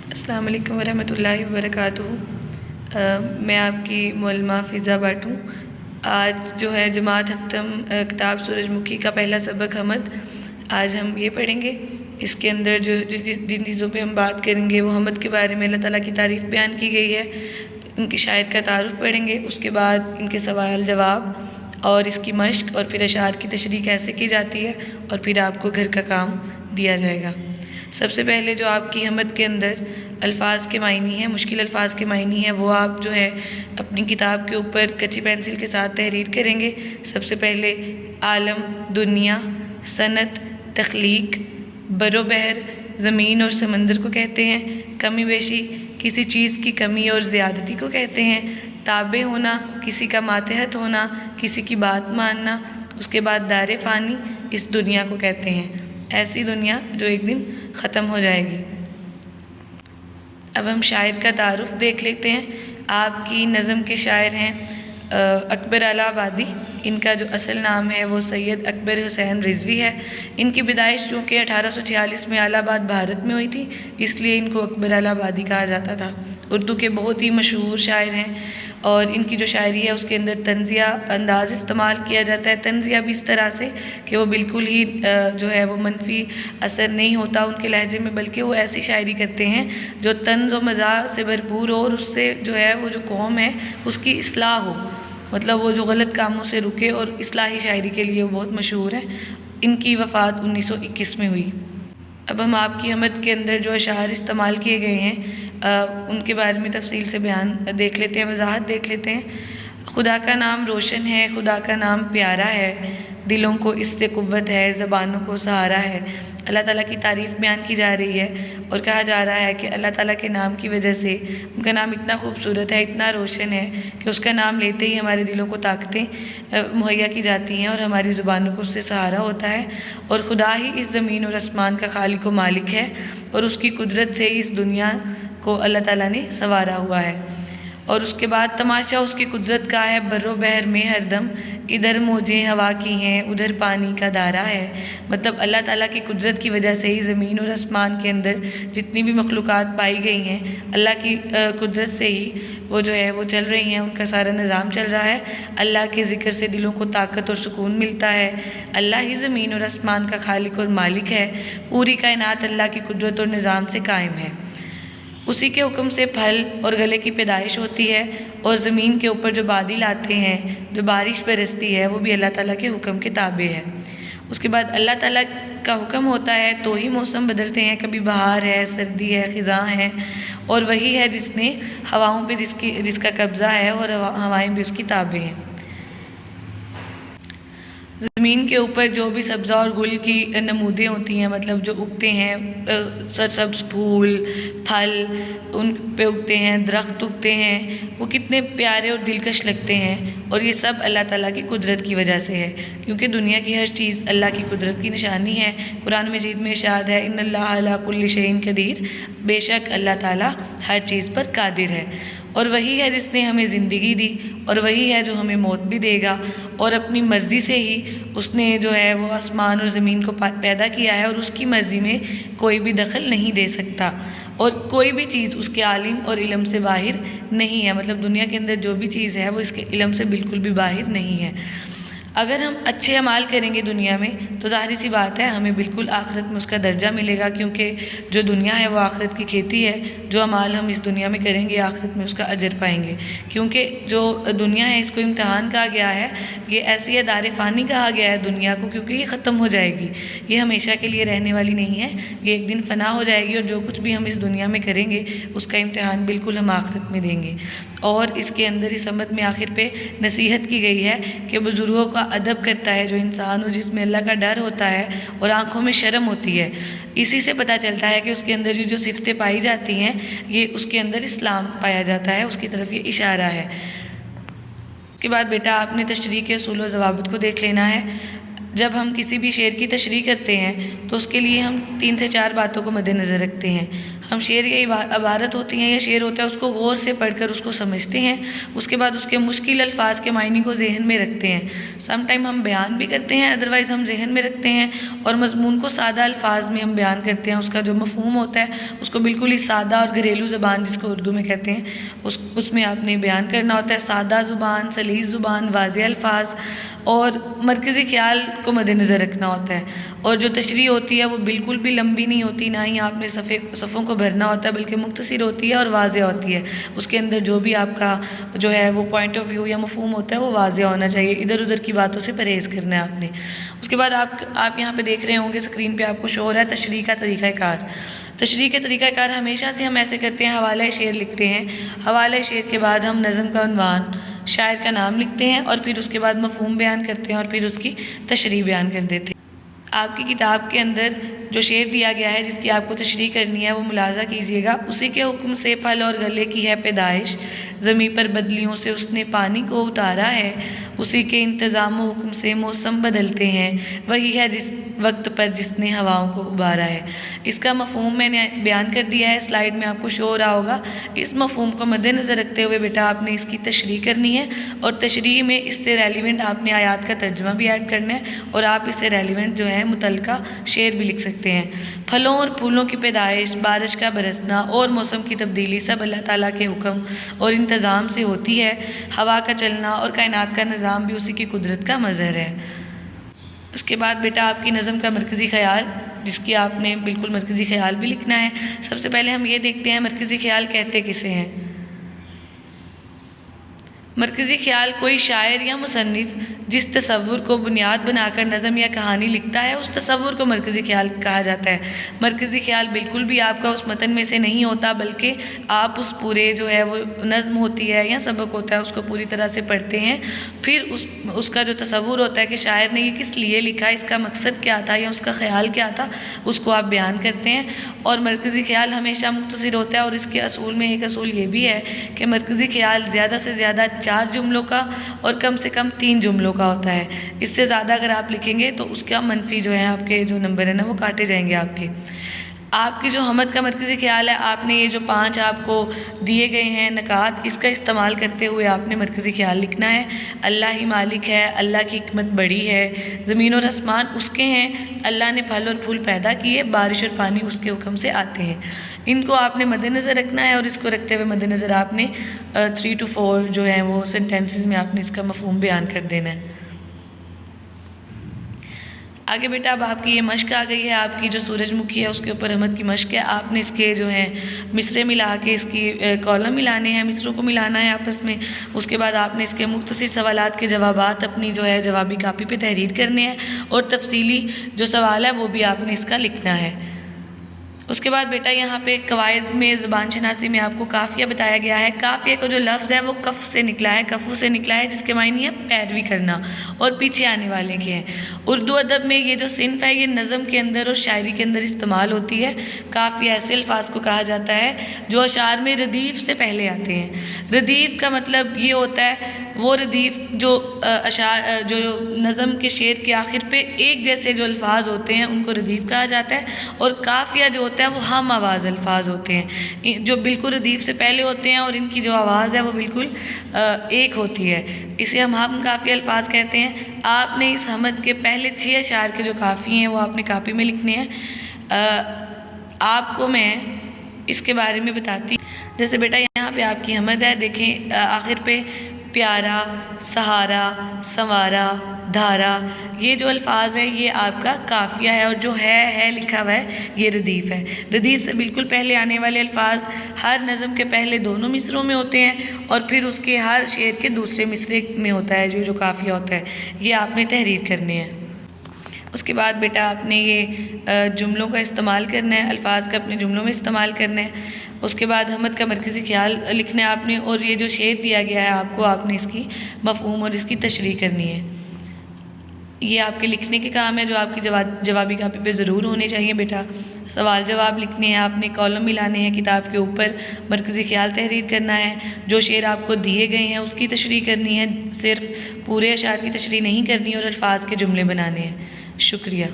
السلام علیکم ورحمۃ اللہ وبرکاتہ۔ میں آپ کی معلمہ فضا بٹ ہوں۔ آج جو ہے جماعت ہفتم کتاب سورج مکھی کا پہلا سبق حمد، آج ہم یہ پڑھیں گے۔ اس کے اندر جن چیزوں پہ ہم بات کریں گے وہ حمد کے بارے میں اللہ تعالیٰ کی تعریف بیان کی گئی ہے، ان کی شاعر کا تعارف پڑھیں گے، اس کے بعد ان کے سوال جواب اور اس کی مشق، اور پھر اشعار کی تشریح کیسے کی جاتی ہے، اور پھر آپ کو گھر کا کام دیا جائے گا۔ سب سے پہلے جو آپ کی حمد کے اندر الفاظ کے معنی ہیں، مشکل الفاظ کے معنی ہیں، وہ آپ جو ہے اپنی کتاب کے اوپر کچی پینسل کے ساتھ تحریر کریں گے۔ سب سے پہلے عالم، دنیا، صنعت، تخلیق، بر و بحر، زمین اور سمندر کو کہتے ہیں۔ کمی بیشی، کسی چیز کی کمی اور زیادتی کو کہتے ہیں۔ تابع ہونا، کسی کا ماتحت ہونا، کسی کی بات ماننا۔ اس کے بعد دار فانی، اس دنیا کو کہتے ہیں، ایسی دنیا جو ایک دن ختم ہو جائے گی۔ اب ہم شاعر کا تعارف دیکھ لیتے ہیں۔ آپ کی نظم کے شاعر ہیں اکبر الہ آبادی۔ ان کا جو اصل نام ہے وہ سید اکبر حسین رضوی ہے۔ ان کی پیدائش چونکہ 1846 میں الہ آباد بھارت میں ہوئی تھی، اس لیے ان کو اکبر الہ آبادی کہا جاتا تھا۔ اردو کے بہت ہی مشہور شاعر ہیں، اور ان کی جو شاعری ہے اس کے اندر طنزیہ انداز استعمال کیا جاتا ہے۔ طنزیہ بھی اس طرح سے کہ وہ بالکل ہی جو ہے وہ منفی اثر نہیں ہوتا ان کے لہجے میں، بلکہ وہ ایسی شاعری کرتے ہیں جو طنز و مزاح سے بھرپور ہو، اور اس سے جو ہے وہ جو قوم ہے اس کی اصلاح ہو، مطلب وہ جو غلط کاموں سے رکے، اور اصلاحی شاعری کے لیے وہ بہت مشہور ہیں۔ ان کی وفات 1921 میں ہوئی۔ اب ہم آپ کی حمد کے اندر جو اشعار استعمال کیے گئے ہیں ان کے بارے میں تفصیل سے بیان دیکھ لیتے ہیں، وضاحت دیکھ لیتے ہیں۔ خدا کا نام روشن ہے، خدا کا نام پیارا ہے، دلوں کو اس سے قوت ہے، زبانوں کو سہارا ہے۔ اللہ تعالیٰ کی تعریف بیان کی جا رہی ہے، اور کہا جا رہا ہے کہ اللہ تعالیٰ کے نام کی وجہ سے ان کا نام اتنا خوبصورت ہے، اتنا روشن ہے کہ اس کا نام لیتے ہی ہمارے دلوں کو طاقتیں مہیا کی جاتی ہیں، اور ہماری زبانوں کو اس سے سہارا ہوتا ہے۔ اور خدا ہی اس زمین اور آسمان کا خالق و مالک ہے، اور اس کی قدرت سے اس دنیا کو اللہ تعالیٰ نے سنوارا ہوا ہے۔ اور اس کے بعد تماشا اس کی قدرت کا ہے بر و بحر میں ہر دم، ادھر موجیں ہوا کی ہیں، ادھر پانی کا دارا ہے۔ مطلب اللہ تعالیٰ کی قدرت کی وجہ سے ہی زمین اور آسمان کے اندر جتنی بھی مخلوقات پائی گئی ہیں، اللہ کی قدرت سے ہی وہ جو ہے وہ چل رہی ہیں، ان کا سارا نظام چل رہا ہے۔ اللہ کے ذکر سے دلوں کو طاقت اور سکون ملتا ہے۔ اللہ ہی زمین اور آسمان کا خالق اور مالک ہے، پوری کائنات اللہ کی قدرت اور نظام سے قائم ہے۔ اسی کے حکم سے پھل اور گلے کی پیدائش ہوتی ہے، اور زمین کے اوپر جو بادل آتے ہیں، جو بارش برستی ہے، وہ بھی اللہ تعالیٰ کے حکم کے تابع ہے۔ اس کے بعد اللہ تعالیٰ کا حکم ہوتا ہے تو ہی موسم بدلتے ہیں، کبھی بہار ہے، سردی ہے، خزاں ہے، اور وہی ہے جس نے ہواؤں پہ جس کا قبضہ ہے، اور ہوائیں بھی اس کی تابع ہیں۔ زمین کے اوپر جو بھی سبزہ اور گل کی نمودیں ہوتی ہیں، مطلب جو اگتے ہیں، سرسبز پھول، پھل ان پہ اگتے ہیں، درخت اگتے ہیں، وہ کتنے پیارے اور دلکش لگتے ہیں، اور یہ سب اللہ تعالیٰ کی قدرت کی وجہ سے ہے، کیونکہ دنیا کی ہر چیز اللہ کی قدرت کی نشانی ہے۔ قرآن مجید میں ارشاد ہے ان اللہ علی کل شیء قدیر، بے شک اللہ تعالیٰ ہر چیز پر قادر ہے، اور وہی ہے جس نے ہمیں زندگی دی، اور وہی ہے جو ہمیں موت بھی دے گا، اور اپنی مرضی سے ہی اس نے جو ہے وہ آسمان اور زمین کو پیدا کیا ہے، اور اس کی مرضی میں کوئی بھی دخل نہیں دے سکتا، اور کوئی بھی چیز اس کے عالم اور علم سے باہر نہیں ہے۔ مطلب دنیا کے اندر جو بھی چیز ہے وہ اس کے علم سے بالکل بھی باہر نہیں ہے۔ اگر ہم اچھے اعمال کریں گے دنیا میں تو ظاہری سی بات ہے ہمیں بالکل آخرت میں اس کا درجہ ملے گا، کیونکہ جو دنیا ہے وہ آخرت کی کھیتی ہے۔ جو اعمال ہم اس دنیا میں کریں گے آخرت میں اس کا اجر پائیں گے، کیونکہ جو دنیا ہے اس کو امتحان کہا گیا ہے، یہ ایسی ہے دار فانی کہا گیا ہے دنیا کو، کیونکہ یہ ختم ہو جائے گی، یہ ہمیشہ کے لیے رہنے والی نہیں ہے، یہ ایک دن فنا ہو جائے گی، اور جو کچھ بھی ہم اس دنیا میں کریں گے اس کا امتحان بالکل ہم آخرت میں دیں گے۔ اور اس کے اندر اس سمت میں آخر پہ نصیحت کی گئی ہے کہ بزرگوں کا ادب کرتا ہے جو انسان، اور جس میں اللہ کا ڈر ہوتا ہے اور آنکھوں میں شرم ہوتی ہے، اسی سے پتہ چلتا ہے کہ اس کے اندر جو صفتیں پائی جاتی ہیں یہ اس کے اندر اسلام پایا جاتا ہے، اس کی طرف یہ اشارہ ہے۔ اس کے بعد بیٹا آپ نے تشریح کے اصول و ضوابط کو دیکھ لینا ہے۔ جب ہم کسی بھی شعر کی تشریح کرتے ہیں تو اس کے لیے ہم 3 سے 4 باتوں کو مد نظر رکھتے ہیں۔ ہم شعر یا عبارت ہوتی ہیں یا شعر ہوتا ہے اس کو غور سے پڑھ کر اس کو سمجھتے ہیں، اس کے بعد اس کے مشکل الفاظ کے معنی کو ذہن میں رکھتے ہیں۔ سم ٹائم ہم بیان بھی کرتے ہیں، ادروائز ہم ذہن میں رکھتے ہیں اور مضمون کو سادہ الفاظ میں ہم بیان کرتے ہیں۔ اس کا جو مفہوم ہوتا ہے اس کو بالکل ہی سادہ اور گھریلو زبان جس کو اردو میں کہتے ہیں اس میں آپ نے بیان کرنا ہوتا ہے۔ سادہ زبان، سلیس زبان، واضح الفاظ اور مرکزی خیال کو مد نظر رکھنا ہوتا ہے۔ اور جو تشریح ہوتی ہے وہ بالکل بھی لمبی نہیں ہوتی، نہ ہی آپ نے صفوں کو بھرنا ہوتا ہے، بلکہ مختصر ہوتی ہے اور واضح ہوتی ہے۔ اس کے اندر جو بھی آپ کا جو ہے وہ پوائنٹ آف ویو یا مفہوم ہوتا ہے وہ واضح ہونا چاہیے، ادھر ادھر کی باتوں سے پرہیز کرنا ہے آپ نے۔ اس کے بعد آپ یہاں پہ دیکھ رہے ہوں گے اسکرین پہ آپ کو شو ہو رہا ہے تشریح کا طریقہ کار۔ تشریح کے طریقہ کار ہمیشہ سے ہم ایسے کرتے ہیں، حوالہ شعر لکھتے ہیں، حوالہ شعر کے بعد ہم نظم کا عنوان، شاعر کا نام لکھتے ہیں اور پھر اس کے بعد مفہوم بیان کرتے ہیں اور پھر اس کی تشریح بیان کر دیتے ہیں۔ آپ کی کتاب کے اندر جو شعر دیا گیا ہے جس کی آپ کو تشریح کرنی ہے وہ ملاحظہ کیجیے گا۔ اسی کے حکم سے پھل اور گلے کی ہے پیدائش، زمیں پر بدلیوں سے اس نے پانی کو اتارا ہے، اسی کے انتظام و حکم سے موسم بدلتے ہیں، وہی ہے جس وقت پر جس نے ہواؤں کو ابارا ہے۔ اس کا مفہوم میں نے بیان کر دیا ہے، سلائیڈ میں آپ کو شو ہو رہا ہوگا۔ اس مفہوم کو مد نظر رکھتے ہوئے بیٹا آپ نے اس کی تشریح کرنی ہے اور تشریح میں اس سے ریلیونٹ آپ نے آیات کا ترجمہ بھی ایڈ کرنا ہے اور آپ اس سے ریلیونٹ جو ہے متعلقہ شعر بھی لکھ سکتے ہیں۔ پھلوں اور پھولوں کی پیدائش، بارش کا برسنا اور موسم کی تبدیلی سب اللہ تعالیٰ کے حکم اور انتظام سے ہوتی ہے۔ ہوا کا چلنا اور کائنات کا نظام بھی اسی کی قدرت کا مظہر ہے۔ اس کے بعد بیٹا آپ کی نظم کا مرکزی خیال، جس کی آپ نے بالکل مرکزی خیال بھی لکھنا ہے۔ سب سے پہلے ہم یہ دیکھتے ہیں مرکزی خیال کہتے کسے ہیں۔ مرکزی خیال کوئی شاعر یا مصنف جس تصور کو بنیاد بنا کر نظم یا کہانی لکھتا ہے اس تصور کو مرکزی خیال کہا جاتا ہے۔ مرکزی خیال بالکل بھی آپ کا اس متن میں سے نہیں ہوتا، بلکہ آپ اس پورے جو ہے وہ نظم ہوتی ہے یا سبق ہوتا ہے اس کو پوری طرح سے پڑھتے ہیں، پھر اس کا جو تصور ہوتا ہے کہ شاعر نے یہ کس لیے لکھا، اس کا مقصد کیا تھا یا اس کا خیال کیا تھا، اس کو آپ بیان کرتے ہیں۔ اور مرکزی خیال ہمیشہ مختصر ہوتا ہے اور اس کے اصول میں ایک اصول یہ بھی ہے کہ مرکزی خیال زیادہ سے زیادہ 4 جملوں کا اور کم سے کم 3 جملوں کا ہوتا ہے۔ اس سے زیادہ اگر آپ لکھیں گے تو اس کا منفی جو ہے آپ کے جو نمبر ہیں نا وہ کاٹے جائیں گے آپ کے۔ آپ کی جو حمد کا مرکزی خیال ہے، آپ نے یہ جو 5 آپ کو دیے گئے ہیں نکات، اس کا استعمال کرتے ہوئے آپ نے مرکزی خیال لکھنا ہے۔ اللہ ہی مالک ہے، اللہ کی حکمت بڑی ہے، زمین اور آسمان اس کے ہیں، اللہ نے پھل اور پھول پیدا کیے، بارش اور پانی اس کے حکم سے آتے ہیں۔ ان کو آپ نے مد نظر رکھنا ہے اور اس کو رکھتے ہوئے مد نظر آپ نے 3 to 4 جو ہیں وہ سینٹینسز میں آپ نے اس کا مفہوم بیان کر دینا ہے۔ آگے بیٹا اب آپ کی یہ مشق آ گئی ہے، آپ کی جو سورج مکھی ہے اس کے اوپر حمد کی مشق ہے۔ آپ نے اس کے جو ہیں مصرے ملا کے اس کی کالم ملانے ہیں، مصروں کو ملانا ہے آپس میں۔ اس کے بعد آپ نے اس کے مختصر سوالات کے جوابات اپنی جو ہے جوابی کاپی پہ تحریر کرنے ہیں اور تفصیلی جو سوال ہے وہ بھی آپ نے اس کا لکھنا ہے۔ اس کے بعد بیٹا یہاں پہ قواعد میں زبان شناسی میں آپ کو قافیہ بتایا گیا ہے۔ قافیہ کا جو لفظ ہے وہ کف سے نکلا ہے، کفو سے نکلا ہے، جس کے معنی ہے پیروی کرنا اور پیچھے آنے والے کے ہیں۔ اردو ادب میں یہ جو صنف ہے یہ نظم کے اندر اور شاعری کے اندر استعمال ہوتی ہے۔ قافیہ ایسے الفاظ کو کہا جاتا ہے جو اشعار میں ردیف سے پہلے آتے ہیں۔ ردیف کا مطلب یہ ہوتا ہے وہ ردیف جو جو نظم کے شعر کے آخر پہ ایک جیسے جو الفاظ ہوتے ہیں ان کو ردیف کہا جاتا ہے، اور قافیہ جو ہوتا ہے وہ ہم آواز الفاظ ہوتے ہیں جو بالکل ردیف سے پہلے ہوتے ہیں اور ان کی جو آواز ہے وہ بالکل ایک ہوتی ہے، اسے ہم قافیہ الفاظ کہتے ہیں۔ آپ نے اس حمد کے پہلے 6 اشعار کے جو قافیے ہیں وہ آپ نے کاپی میں لکھنے ہیں۔ آپ کو میں اس کے بارے میں بتاتی ہوں۔ جیسے بیٹا یہاں پہ آپ کی حمد ہے، دیکھیں آخر پہ پیارا، سہارا، سنوارا، دھارا، یہ جو الفاظ ہیں یہ آپ کا قافیہ ہے، اور جو ہے لکھا ہوا ہے یہ ردیف ہے۔ ردیف سے بالکل پہلے آنے والے الفاظ ہر نظم کے پہلے دونوں مصروں میں ہوتے ہیں اور پھر اس کے ہر شعر کے دوسرے مصرے میں ہوتا ہے جو قافیہ ہوتا ہے، یہ آپ نے تحریر کرنے ہیں۔ اس کے بعد بیٹا آپ نے یہ جملوں کا استعمال کرنا ہے، الفاظ کا اپنے جملوں میں استعمال کرنا ہے۔ اس کے بعد حمد کا مرکزی خیال لکھنا ہے آپ نے، اور یہ جو شعر دیا گیا ہے آپ کو، آپ نے اس کی مفہوم اور اس کی تشریح کرنی ہے۔ یہ آپ کے لکھنے کے کام ہے جو آپ کی جوابی کاپی پہ ضرور ہونے چاہیے بیٹا۔ سوال جواب لکھنے ہیں آپ نے، کالم ملانے ہیں کتاب کے اوپر، مرکزی خیال تحریر کرنا ہے، جو شعر آپ کو دیے گئے ہیں اس کی تشریح کرنی ہے، صرف پورے اشعار کی تشریح نہیں کرنی، اور الفاظ کے جملے بنانے ہیں۔ شکریہ۔